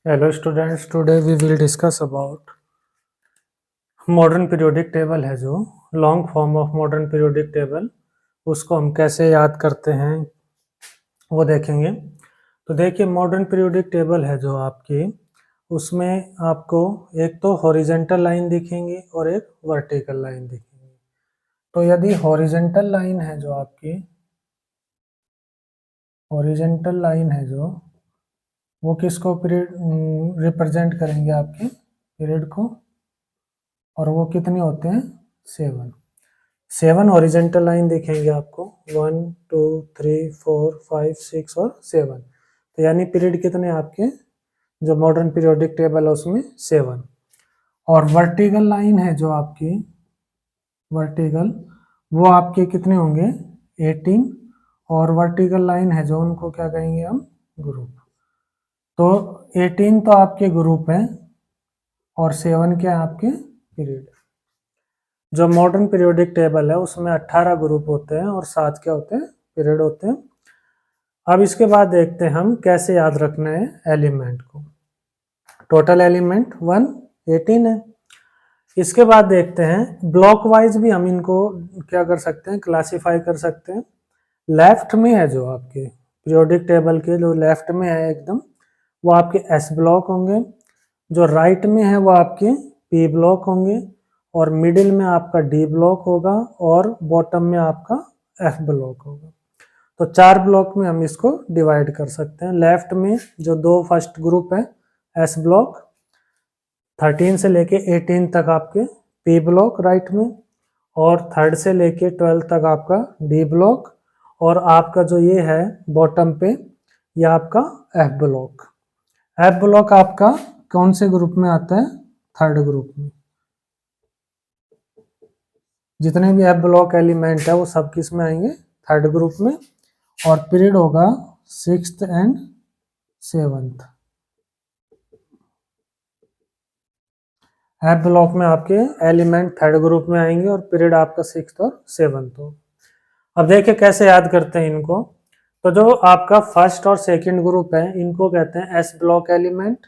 Hello students, today we will discuss about modern periodic table है जो long form of modern periodic table, उसको हम कैसे याद करते हैं वो देखेंगे। तो देखिए मॉडर्न पीरियोडिक टेबल है जो आपकी, उसमें आपको एक तो हॉरिजेंटल लाइन दिखेंगी और एक वर्टिकल लाइन दिखेंगी। तो यदि हॉरिजेंटल लाइन है जो आपकी, हॉरिजेंटल लाइन है जो वो किसको पीरियड रिप्रेजेंट करेंगे, आपके पीरियड को, और वो कितने होते हैं, 7 हॉरिजेंटल लाइन दिखेंगे आपको, 1 2 3 4 5 6 और 7। तो यानी पीरियड कितने आपके जो मॉडर्न पीरियोडिक टेबल है उसमें 7। और वर्टिकल लाइन है जो आपकी, वर्टिकल वो आपके कितने होंगे, 18। और वर्टिकल लाइन है जो उनको क्या कहेंगे हम, ग्रुप। तो 18 तो आपके ग्रुप हैं और 7 क्या है आपके पीरियड। जो मॉडर्न पीरियोडिक टेबल है उसमें 18 ग्रुप होते हैं और 7 क्या होते हैं, पीरियड होते हैं। अब इसके बाद देखते हैं हम कैसे याद रखना है एलिमेंट को। टोटल एलिमेंट 118 है। इसके बाद देखते हैं ब्लॉक वाइज भी हम इनको क्या कर सकते हैं, क्लासिफाई कर सकते हैं। लेफ्ट में है जो आपके पीरियोडिक टेबल के, जो लेफ्ट में है एकदम, वो आपके एस ब्लॉक होंगे। जो राइट में है वो आपके पी ब्लॉक होंगे, और मिडिल में आपका डी ब्लॉक होगा, और बॉटम में आपका एफ ब्लॉक होगा। तो 4 ब्लॉक में हम इसको डिवाइड कर सकते हैं। लेफ्ट में जो 2 फर्स्ट ग्रुप है, एस ब्लॉक 13 से लेके 18 तक आपके पी ब्लॉक राइट में, और 3rd से लेके 12 तक आपका डी ब्लॉक, और आपका जो ये है बॉटम पे ये आपका एफ ब्लॉक। एफ ब्लॉक आपका कौन से ग्रुप में आता है, 3rd ग्रुप में। जितने भी एफ ब्लॉक एलिमेंट है वो सब किस में आएंगे, 3rd ग्रुप में। और पीरियड होगा 6th and 7th। F block में आपके एलिमेंट 3rd ग्रुप में आएंगे और पीरियड आपका 6th और 7th हो। अब देखिए कैसे याद करते हैं इनको। तो जो आपका फर्स्ट और सेकंड ग्रुप है इनको कहते हैं S block element.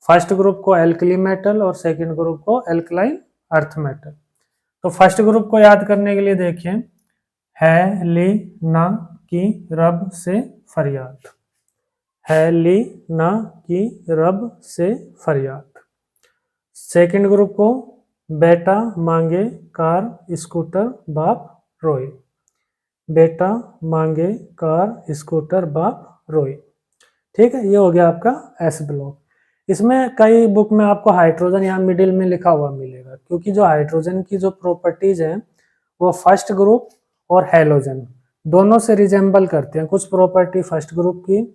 First group को एल्कली मेटल और सेकंड ग्रुप को एल्कलाइन अर्थ मेटल। तो फर्स्ट ग्रुप को याद करने के लिए देखिए, है ली ना की रब से फरियाद, है ली ना की रब से फरियाद। सेकंड ग्रुप को बेटा मांगे कार स्कूटर बाप रोए, बेटा मांगे कार स्कूटर बाप रोए। ठीक है, ये हो गया आपका एस ब्लॉक। इसमें कई बुक में आपको हाइड्रोजन यहाँ मिडिल में लिखा हुआ मिलेगा, क्योंकि जो हाइड्रोजन की जो प्रॉपर्टीज हैं वो फर्स्ट ग्रुप और हैलोजन दोनों से रिजेंबल करते हैं। कुछ प्रॉपर्टी फर्स्ट ग्रुप की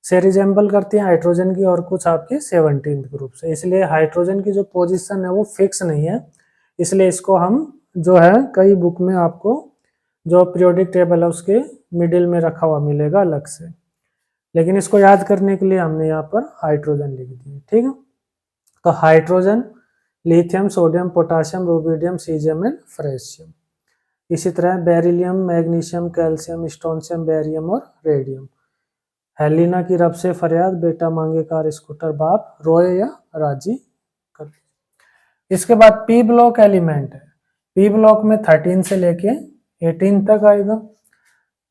से रिजेंबल करती है हाइड्रोजन की, और कुछ आपके 17th ग्रुप से। इसलिए हाइड्रोजन की जो पोजीशन है वो फिक्स नहीं है, इसलिए इसको हम जो है कई बुक में आपको जो पीरियोडिक टेबल है उसके मिडिल में रखा हुआ मिलेगा अलग से, लेकिन इसको याद करने के लिए हमने यहाँ पर हाइड्रोजन लिख दिया। ठीक है, तो hydrogen, lithium, sodium, potassium, rubidium, caesium and francium. इसी तरह beryllium, magnesium, calcium, strontium, barium और रेडियम। हेलिना की रब से फरियाद, बेटा मांगे कार स्कूटर बाप रोए या राजी कर। इसके बाद पी ब्लॉक एलिमेंट है। पी ब्लॉक में 13 से लेके 18 तक आएगा।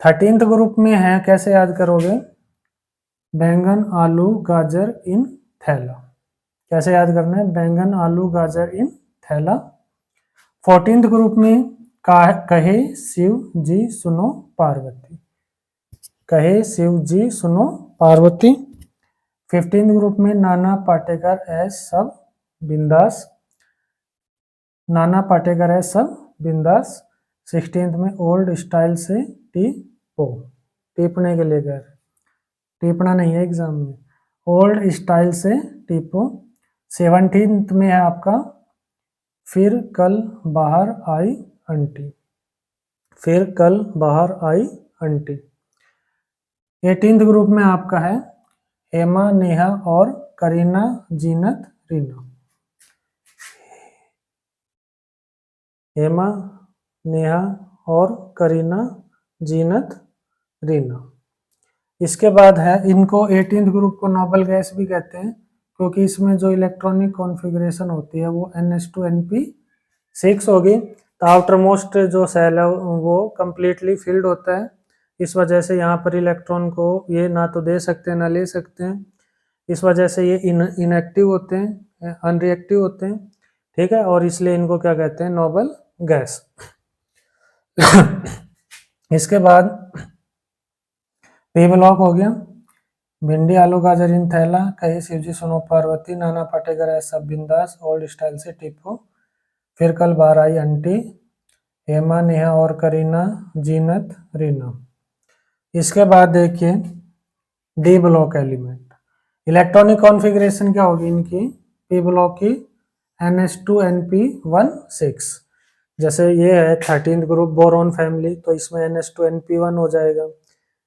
13th ग्रुप में है, कैसे याद करोगे, बैंगन, आलू, गाजर इन थैला। कैसे याद करना है, बैंगन, आलू, गाजर इन थैला। 14th ग्रुप में कहे शिव जी सुनो पार्वती, कहे शिव जी सुनो पार्वती। 15th ग्रुप में नाना पाटेकर एस सब बिंदास, नाना पाटेकर है सब बिंदास। 16th में ओल्ड स्टाइल से टीपो, टीपने के लिए कह रहे, टीपना नहीं है एग्जाम में, ओल्ड स्टाइल से टीपो। 17th में है आपका फिर कल बाहर आई आंटी, फिर कल बाहर आई आंटी। 18th ग्रुप में आपका है हेमा, नेहा और करीना, जीनत, रीना। हेमा, नेहा और करीना, जीनत, रीना। इसके बाद है, इनको 18th ग्रुप को नोबल गैस भी कहते हैं, क्योंकि इसमें जो इलेक्ट्रॉनिक कॉन्फ़िगरेशन होती है वो NH2NP6 होगी। तो आउटर मोस्ट जो सेल है वो कम्प्लीटली फिल्ड होता है, इस वजह से यहाँ पर इलेक्ट्रॉन को ये ना तो दे सकते हैं ना ले सकते हैं, इस वजह से ये इनएक्टिव होते हैं, अनरिएक्टिव होते हैं, ठीक है, और इसलिए इनको क्या कहते हैं, नोबल गैस। इसके बाद पी ब्लॉक हो गया, भिंडी आलू गाजर इन थैला, कही शिवजी सुनो पार्वती, नाना पाटेकर है सब बिंदास, ओल्ड स्टाइल से टिपो, फिर कल बाहर आई आंटी, हेमा नेहा और करीना, जीनत रीना। इसके बाद देखिए D block element, electronic configuration क्या होगी इनकी, पी ब्लॉक की NH2NP16, जैसे ये है 13th ग्रुप बोरॉन फैमिली, तो इसमें NH2NP1 हो जाएगा,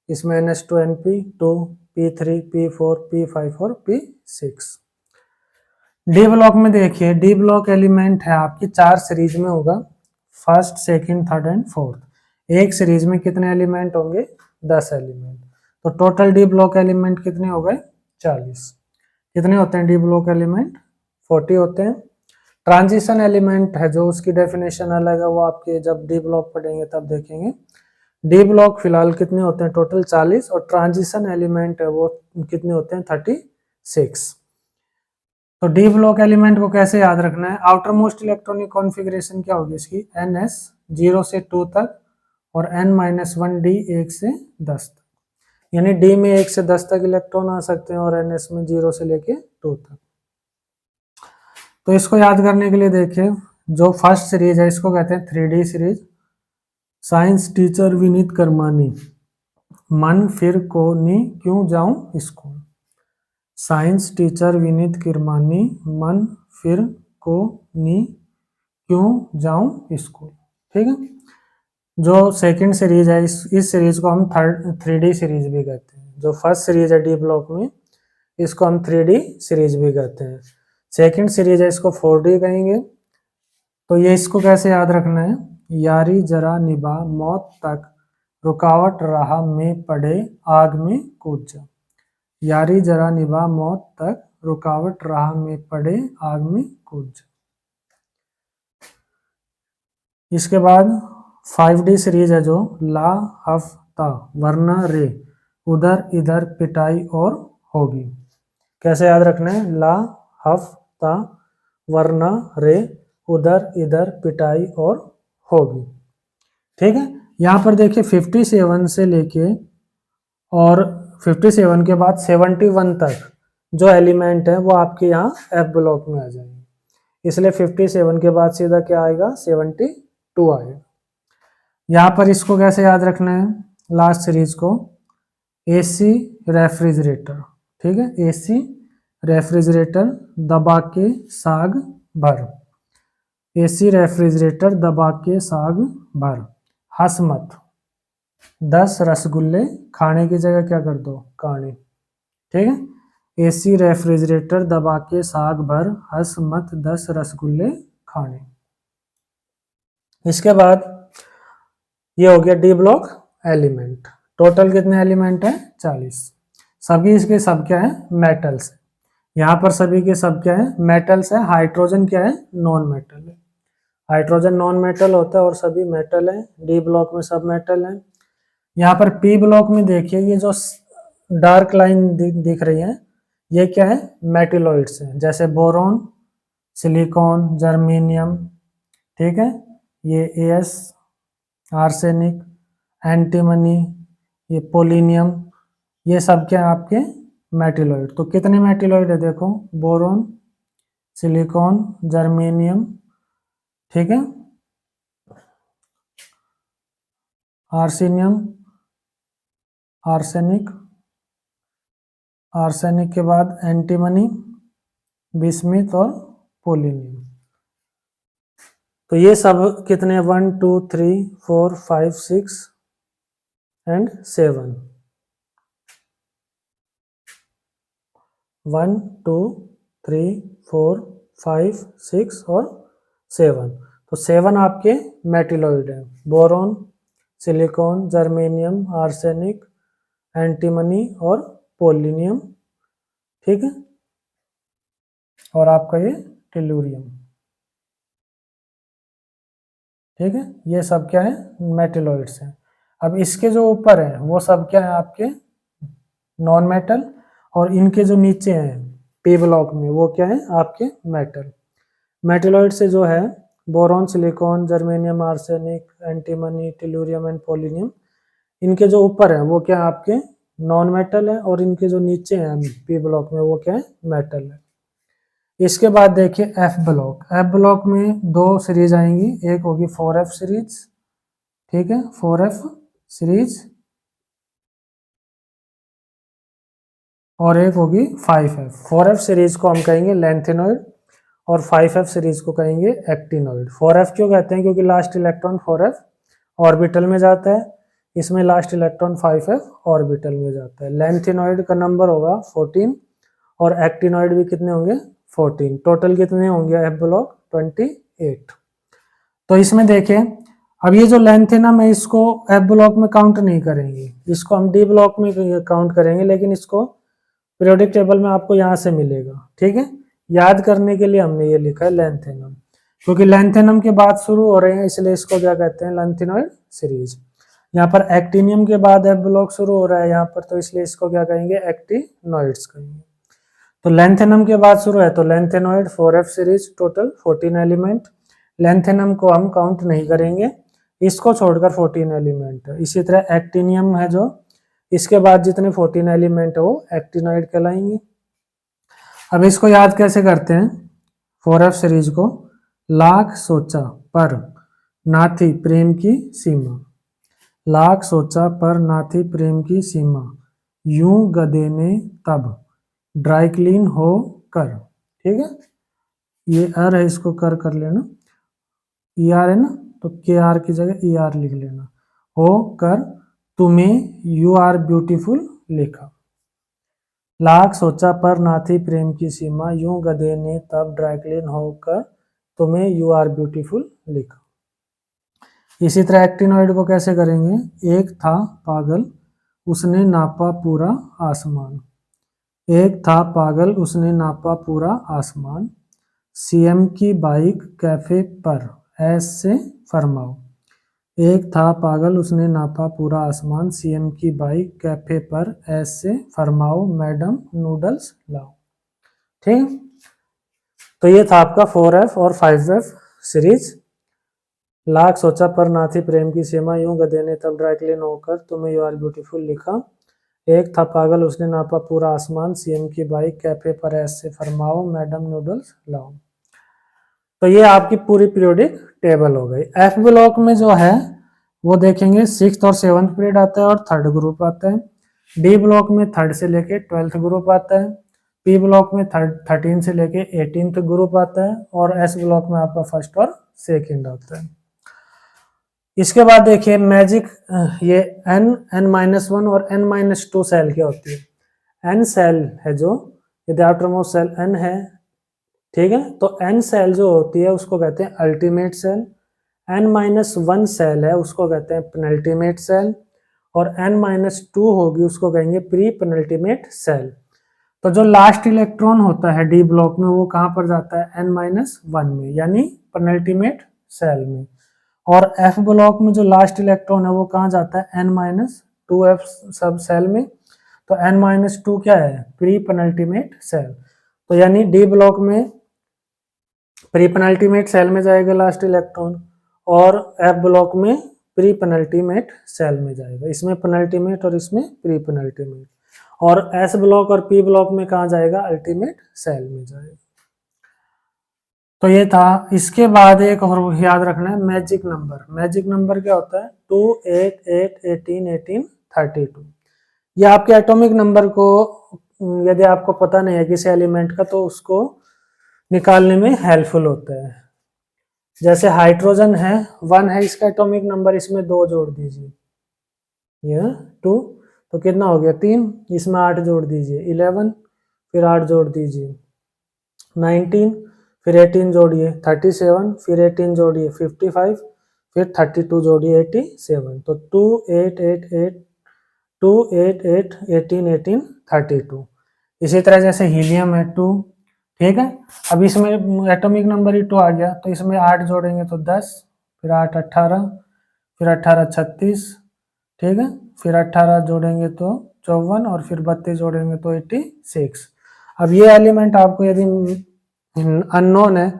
इसमें NH2NP2, P3, P4, P5 और P6। डी ब्लॉक में देखिए, डी ब्लॉक एलिमेंट है आपकी 4 सीरीज में होगा, first, second, third and fourth. एक सीरीज में कितने एलिमेंट होंगे, 10 एलिमेंट। तो टोटल डी ब्लॉक एलिमेंट कितने हो गए, 40। कितने होते हैं डी ब्लॉक एलिमेंट, 40 होते हैं। ट्रांजिशन एलिमेंट है जो उसकी डेफिनेशन अलग है, वो आपके जब डी ब्लॉक पढ़ेंगे तब देखेंगे। डी ब्लॉक फिलहाल कितने होते हैं, टोटल 40, और ट्रांजिशन एलिमेंट है वो कितने होते हैं, 36। तो डी ब्लॉक एलिमेंट को कैसे याद रखना है, आउटर मोस्ट इलेक्ट्रॉनिक कॉन्फ़िगरेशन क्या होगी इसकी, NS 0 से 2 तक और N-1 D 1 से 10 तक, यानी D में 1 से 10 तक इलेक्ट्रॉन आ सकते हैं और NS में 0 से लेके 2 तक। तो इसको याद करने के लिए देखिए, जो फर्स्ट सीरीज है इसको कहते हैं 3D series. Science teacher Vineet Karmani, मन फिर को नी क्यों जाऊं school. Science teacher Vineet Kirmani, मन फिर को नी क्यों जाऊं स्कूल, ठीक है। जो सेकंड सीरीज है इस सीरीज को हम 3D सीरीज भी कहते हैं। जो फर्स्ट सीरीज है डी ब्लॉक में इसको हम 3D सीरीज भी कहते हैं। सेकंड सीरीज है इसको 4D कहेंगे। तो ये इसको कैसे याद रखना है, यारी जरा निभा मौत तक, रुकावट राह में पड़े आग में कूद जा। यारी जरा निभा मौत तक, रुकावट राह में पड़े आग में कूद जा। इसके बाद 5D सीरीज है जो ला हफ्ता वरना रे, उधर इधर पिटाई और होगी। कैसे याद रखना है, ला हफ्ता वरना रे, उधर इधर पिटाई और होगी, ठीक है। यहाँ पर देखिए 57 से लेके और 57 के बाद 71 तक जो एलिमेंट है वो आपके यहाँ एफ ब्लॉक में आ जाएंगे, इसलिए 57 के बाद सीधा क्या आएगा, 72 आएगा। यहाँ पर इसको कैसे याद रखना है, लास्ट सीरीज को AC रेफ्रिजरेटर, ठीक है, AC रेफ्रिजरेटर दबा के साग भर, AC रेफ्रिजरेटर दबा के साग भर, हंस मत 10 रसगुल्ले खाने की जगह क्या कर दो, कहानी, ठीक है। AC रेफ्रिजरेटर दबा के साग भर, हंस मत 10 रसगुल्ले खाने। इसके बाद ये हो गया डी ब्लॉक एलिमेंट। टोटल कितने एलिमेंट है, 40। सभी इसके सब क्या है, मेटल्स। यहाँ पर सभी के सब क्या है, मेटल्स है। हाइड्रोजन क्या है, नॉन मेटल है। हाइड्रोजन नॉन मेटल होता है और सभी मेटल है। डी ब्लॉक में सब मेटल है। यहाँ पर पी ब्लॉक में देखिए ये जो डार्क लाइन दिख रही है ये क्या है, मेटलॉइड्स है, जैसे बोरॉन, सिलिकॉन, जर्मेनियम, ठीक है, ये AS आर्सेनिक, एंटीमनी, ये पोलिनियम, ये सब क्या है आपके मेटलॉइड। तो कितने मेटलॉइड है देखो, बोरॉन, सिलिकॉन, जर्मेनियम, ठीक है, आर्सेनियम, आर्सेनिक, आर्सेनिक के बाद एंटीमनी, बिस्मिथ और पोलिनियम। तो ये सब कितने, 1 2 3 4 5 6 एंड 7, 1 2 3 4 5 6 और 7। तो 7 आपके मेटलॉइड है, boron, silicon, germanium, arsenic, antimony और पोलिनियम, ठीक है। और आपका ये टेलुरियम। ठीक है, ये सब क्या है, मेटेलॉइड्स हैं। अब इसके जो ऊपर है वो सब क्या है आपके नॉन मेटल, और इनके जो नीचे हैं पी ब्लॉक में वो क्या है आपके मेटल। मेटेलॉइड से जो है boron, silicon, germanium, arsenic, antimony, tellurium and polonium, इनके जो ऊपर है वो क्या है आपके नॉन मेटल है, और इनके जो नीचे हैं पी ब्लॉक में वो क्या है मेटल है। इसके बाद देखिए एफ ब्लॉक। एफ ब्लॉक में दो सीरीज आएंगी, एक होगी 4F सीरीज, ठीक है 4F सीरीज, और एक होगी 5F। 4F सीरीज को हम कहेंगे लेंथेनॉइड और 5F सीरीज को कहेंगे एक्टिनॉइड। 4F क्यों कहते हैं, क्योंकि लास्ट इलेक्ट्रॉन 4F ऑर्बिटल में जाता है, इसमें लास्ट इलेक्ट्रॉन 5F ऑर्बिटल में जाता है। लेंथेनॉइड का नंबर होगा 14 और एक्टिनॉइड भी कितने होंगे 14। टोटल कितने होंगे एफ ब्लॉक 28। तो इसमें देखें, अब ये जो लेंथ है ना, मैं इसको एफ ब्लॉक में काउंट नहीं करेंगे, इसको हम डी ब्लॉक में काउंट करेंगे, लेकिन इसको पीरियोडिक टेबल में आपको यहाँ से मिलेगा। ठीक है, याद करने के लिए हमने ये लिखा है लेंथेनम, क्योंकि लेंथेनम के बाद शुरू हो रहे हैं इसलिए इसको क्या कहते हैं लेंथेनॉइड सीरीज। यहाँ पर एक्टिनियम के बाद एफ ब्लॉक शुरू हो रहा है यहाँ पर, तो इसलिए इसको क्या कहेंगे एक्टिनॉइड्स कहेंगे। तो लेंथेनम के बाद शुरू है तो lanthanoid 4F series, total 14 element. Lanthanum को हम काउंट नहीं करेंगे, इसको छोड़कर 14 एलिमेंट है। इसी तरह एक्टिनियम है जो, इसके बाद जितने 14 एलिमेंट है वो एक्टिनॉइड कहलाएंगे। अब इसको याद कैसे करते हैं 4F सीरीज को, लाख सोचा पर ना थी प्रेम की सीमा, लाख सोचा पर ना थी प्रेम की सीमा, यूं गधे ने तब ड्राई क्लीन हो कर। ठीक है, ये आर है, इसको कर लेना, ई आर है ना, तो के आर की जगह ई आर लिख लेना। हो कर तुम्हें यू आर ब्यूटीफुल लिखा, लाख सोचा पर ना थी प्रेम की सीमा, यूं गधे ने तब ड्राई क्लीन होकर तुम्हें यू आर ब्यूटीफुल लिखा। इसी तरह एक्टिनॉइड को कैसे करेंगे, एक था पागल उसने नापा पूरा आसमान, एक था पागल उसने नापा पूरा आसमान, सीएम की बाइक कैफे पर ऐसे फरमाओ, एक था पागल उसने नापा पूरा आसमान, सीएम की बाइक कैफे पर ऐसे फरमाओ, मैडम नूडल्स लाओ। ठीक, तो ये था आपका 4F और 5F सीरीज। लाख सोचा पर ना थी प्रेम की सीमा, यूं गधे ने तब ड्राई क्लीन होकर तुम्हें यू आर ब्यूटीफुल लिखा, एक था पागल उसने नापा पूरा आसमान, सीएम की बाइक कैफे पर ऐसे फरमाओ, मैडम नूडल्स लाओ। तो ये आपकी पूरी पीरियोडिक टेबल हो गई। एफ ब्लॉक में जो है वो देखेंगे 6th और 7th पीरियड आता है और 3rd ग्रुप आता है। डी ब्लॉक में 3rd से लेके 12th ग्रुप आता है। पी ब्लॉक में 13 से लेके 18th ग्रुप आता है, और एस ब्लॉक में आपका 1st और 2nd आता है। इसके बाद देखिए मैजिक, ये n-1 और n-2 सेल क्या होती है। n सेल है जो, यदि आउटरमोस्ट सेल n है, ठीक है, तो n सेल जो होती है उसको कहते हैं अल्टीमेट सेल, n-1 सेल है उसको कहते हैं पेनल्टीमेट सेल, और n-2 होगी उसको कहेंगे प्री पेनल्टीमेट सेल। तो जो लास्ट इलेक्ट्रॉन होता है डी ब्लॉक में वो कहाँ पर जाता है n-1 में, यानी पेनल्टीमेट सेल में, और एफ ब्लॉक में जो लास्ट इलेक्ट्रॉन है वो कहाँ जाता है n-2f सब सेल में। तो n-2 क्या है प्री पेनल्टीमेट सेल, तो यानी डी ब्लॉक में प्री पेनल्टीमेट सेल में जाएगा लास्ट इलेक्ट्रॉन, और एफ ब्लॉक में प्री पेनल्टीमेट सेल में जाएगा, इसमें पेनल्टीमेट और इसमें प्री पेनल्टीमेट, और एस ब्लॉक और पी ब्लॉक में कहाँ जाएगा अल्टीमेट सेल में जाएगा। तो ये था। इसके बाद एक और याद रखना है मैजिक नंबर। मैजिक नंबर क्या होता है 2, 8, 8, 18, 18, 32। ये आपके एटॉमिक नंबर को यदि आपको पता नहीं है किसी एलिमेंट का तो उसको निकालने में हेल्पफुल होता है। जैसे हाइड्रोजन है 1 है इसका एटॉमिक नंबर, इसमें 2 जोड़ दीजिए, ये 2, तो कितना हो गया 3, इसमें 8 जोड़ दीजिए 11, फिर 8 जोड़ दीजिए 19, फिर 18 जोड़िए 37, फिर 18 जोड़िए 55, फिर 32 जोड़िए 87, तो 2, 8, 8, 8, 2, 8, 8, 18, 18, 32। इसी तरह जैसे हीलियम है 2, ठीक है। अब इसमें एटॉमिक नंबर ही 2 आ गया, तो इसमें 8 जोड़ेंगे तो 10, फिर 8 18, फिर 18 36, ठीक है, फिर 18 जोड़ेंगे तो 54 और फिर 32 जोड़ेंगे तो 86। अब ये एलिमेंट आपको यदि अननोन है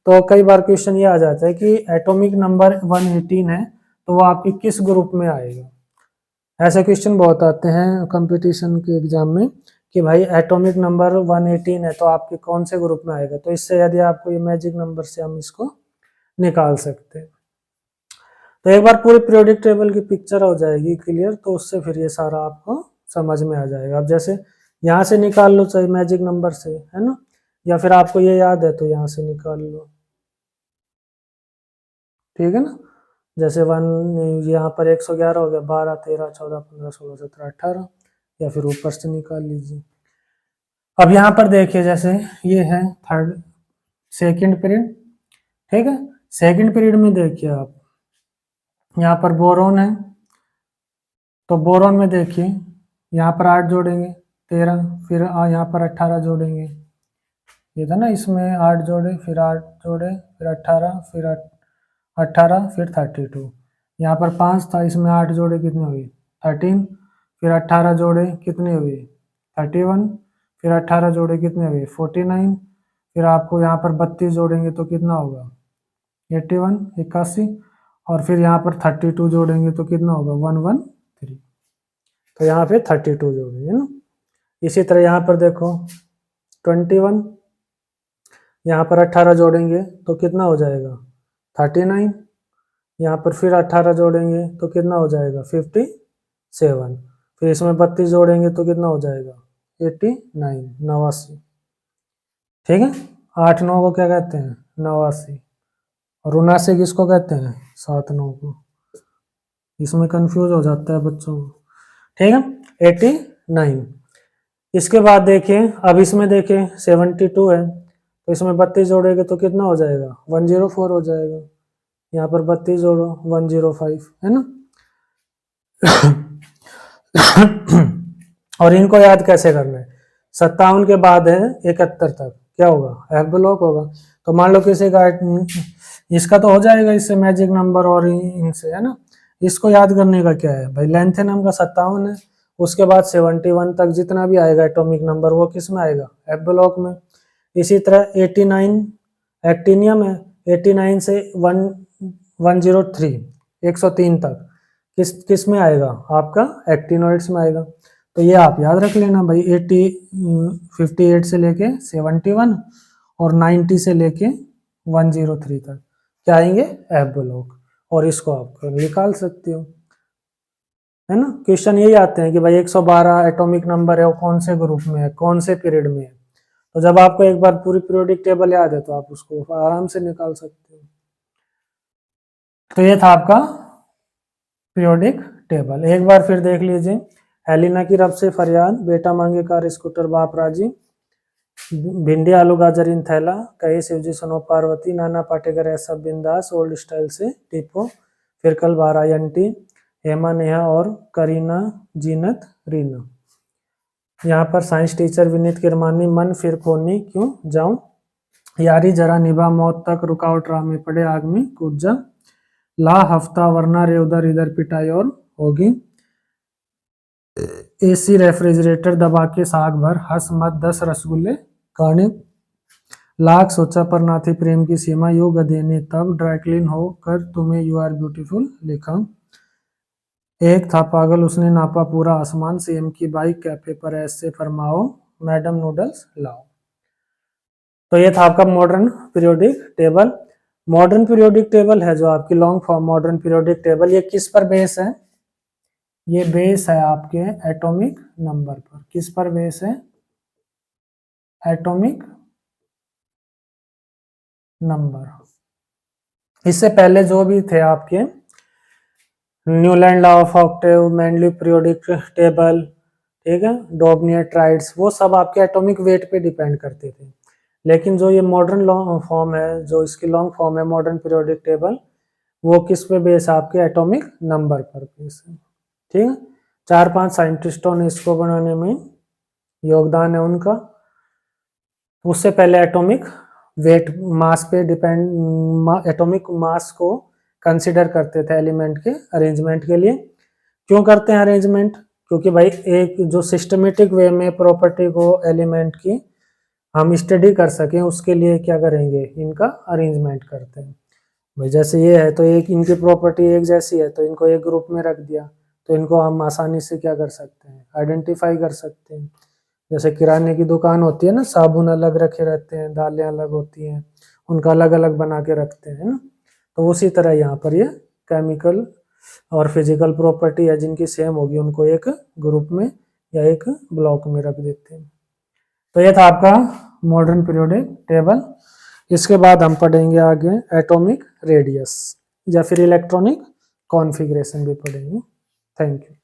तो कई बार क्वेश्चन ये आ जाता है कि एटॉमिक नंबर 118 है तो वो आपकी किस ग्रुप में आएगा। ऐसे क्वेश्चन बहुत आते हैं कंपटीशन के एग्जाम में कि भाई एटॉमिक नंबर 118 है तो आपके कौन से ग्रुप में आएगा। तो इससे यदि आपको ये मैजिक नंबर से हम इसको निकाल सकते हैं। तो एक बार पूरी पीरियोडिक टेबल की पिक्चर हो जाएगी क्लियर, तो उससे फिर ये सारा आपको समझ में आ जाएगा। अब जैसे यहाँ से निकाल लो चाहे मैजिक नंबर से, है ना, या फिर आपको ये याद है तो यहाँ से निकाल लो, ठीक है ना। जैसे 1 यहाँ पर 111 हो गया, 12 13 14 15 16 17 18, या फिर ऊपर से निकाल लीजिए। अब यहाँ पर देखिए जैसे ये है थर्ड सेकंड पीरियड, ठीक है। सेकंड पीरियड में देखिए आप यहाँ पर बोरोन है, तो बोरोन में देखिए यहाँ पर 8 जोड़ेंगे 13, फिर यहाँ पर 18 जोड़ेंगे, ये था ना, इसमें 8 जोड़े फिर 8 जोड़े फिर 18 फिर 18 फिर 32, यहाँ पर 5 था, इसमें 8 जोड़े कितने हुए 13, फिर 18 जोड़े कितने हुए 31, फिर 18 जोड़े कितने हुए 49, फिर आपको यहाँ पर 32 जोड़ेंगे तो कितना होगा 81 81, और फिर यहाँ पर 32 जोड़ेंगे तो कितना होगा 113, तो यहाँ पे 32 जोड़ेंगे ना। इसी तरह यहाँ पर देखो 21, यहाँ पर 18 जोड़ेंगे तो कितना हो जाएगा 39, यहाँ पर फिर 18 जोड़ेंगे तो कितना हो जाएगा 57, फिर इसमें 32 जोड़ेंगे तो कितना हो जाएगा 89 89, ठीक है। 8 9 को क्या कहते हैं 89, और 79 किसको कहते हैं 7 9 को। इसमें कंफ्यूज हो जाता है बच्चों को, ठीक है। 89। इसके बाद देखिए अब इसमें देखिए 72 है, तो इसमें 32 जोड़ेंगे तो कितना हो जाएगा 104 हो जाएगा, यहाँ पर 32 जोड़ो 105, है ना। और इनको याद कैसे करना है, 57 के बाद है 71 तक क्या होगा एफ ब्लॉक होगा। तो मान लो किसी का इसका तो हो जाएगा इससे मैजिक नंबर और इनसे, है ना। इसको याद करने का क्या है भाई, लेंथेनम का 57 है, उसके बाद 71 तक जितना भी आएगा एटॉमिक नंबर वो किस में आएगा एफ ब्लॉक में। इसी तरह 89 एक्टिनियम है, 89 से 103 103 तक किस में आएगा आपका एक्टिनोइड्स में आएगा। तो ये आप याद रख लेना भाई 58 से लेके 71 और 90 से लेके 103 तक क्या आएंगे एफ ब्लॉक, और इसको आप निकाल सकते हो, है ना। क्वेश्चन यही आते हैं कि भाई 112 एटॉमिक नंबर है वो कौन से ग्रुप में है कौन से पीरियड में है। तो जब आपको एक बार पूरी पीरियोडिक टेबल याद है तो आप उसको आराम से निकाल सकते हो। तो ये था आपका पीरियोडिक टेबल। एक बार फिर देख लीजिए, एलिना की रब से फरियाद, बेटा मांगे कार स्कूटर बाप राजी, भिंडी आलू गाजर इन थैला, कहे शिवजी सुनो पार्वती, नाना पाटेकर ऐसा बिंदास, ओल्ड स्टाइल से टिपो, फिर कल 12 अंटी, हेमा नेहा और करीना जीनत रीना। यहाँ पर साइंस टीचर विनीत किरमानी, मन फिर खोनी क्यों जाऊं, यारी जरा निभा मौत तक, रुकावट राह में पड़े आग में कूद जा, ला हफ्ता वरना रे उधर इधर पिटाई और होगी, एसी रेफ्रिजरेटर दबा के साग भर, हंस मत 10 रसगुल्ले खाने, लाख सोचा पर ना थी प्रेम की सीमा, यो गधे ने तब ड्राइक्लीन हो कर तुम्हें यू आर ब्यूटीफुल लिखा, एक था पागल उसने नापा पूरा आसमान, सीएम की बाइक कैफे पर ऐसे फरमाओ, मैडम नूडल्स लाओ। तो ये था आपका modern periodic table. Modern periodic table है जो आपकी long form modern periodic table, ये किस पर बेस है, ये बेस है आपके एटॉमिक नंबर पर। किस पर बेस है, एटॉमिक नंबर। इससे पहले जो भी थे आपके Newland law of octave, Mendeleev periodic table, ठीक है, डॉबनियर ट्राइड्स, वो सब आपके एटॉमिक वेट पे डिपेंड करते थे। लेकिन जो ये मॉडर्न लॉन्ग फॉर्म है, जो इसकी लॉन्ग फॉर्म है मॉडर्न पीरियोडिक टेबल, वो किस पे बेस है आपके एटॉमिक नंबर पर बेस है, ठीक है। 4-5 साइंटिस्टों ने इसको बनाने में योगदान है उनका। तो उससे पहले एटॉमिक वेट मास पे डिपेंड, एटॉमिक मास को कंसिडर करते थे एलिमेंट के अरेंजमेंट के लिए। क्यों करते हैं अरेंजमेंट? क्योंकि भाई एक जो सिस्टमेटिक वे में प्रॉपर्टी को एलिमेंट की हम स्टडी कर सकें, उसके लिए क्या करेंगे, इनका अरेंजमेंट करते हैं। भाई जैसे ये है तो एक इनकी प्रॉपर्टी एक जैसी है तो इनको एक ग्रुप में रख दिया, तो इनको हम आसानी से क्या कर सकते हैं, आइडेंटिफाई कर सकते हैं। जैसे किराने की दुकान होती है ना, साबुन अलग रखे रहते हैं, दालें अलग होती हैं, उनका अलग अलग बना के रखते हैं ना। तो उसी तरह यहाँ पर ये केमिकल और फिजिकल प्रॉपर्टी है जिनकी सेम होगी, उनको एक ग्रुप में या एक ब्लॉक में रख देते हैं। तो ये था आपका मॉडर्न पीरियोडिक टेबल। इसके बाद हम पढ़ेंगे आगे एटॉमिक रेडियस या फिर इलेक्ट्रॉनिक कॉन्फ़िगरेशन भी पढ़ेंगे। Thank you.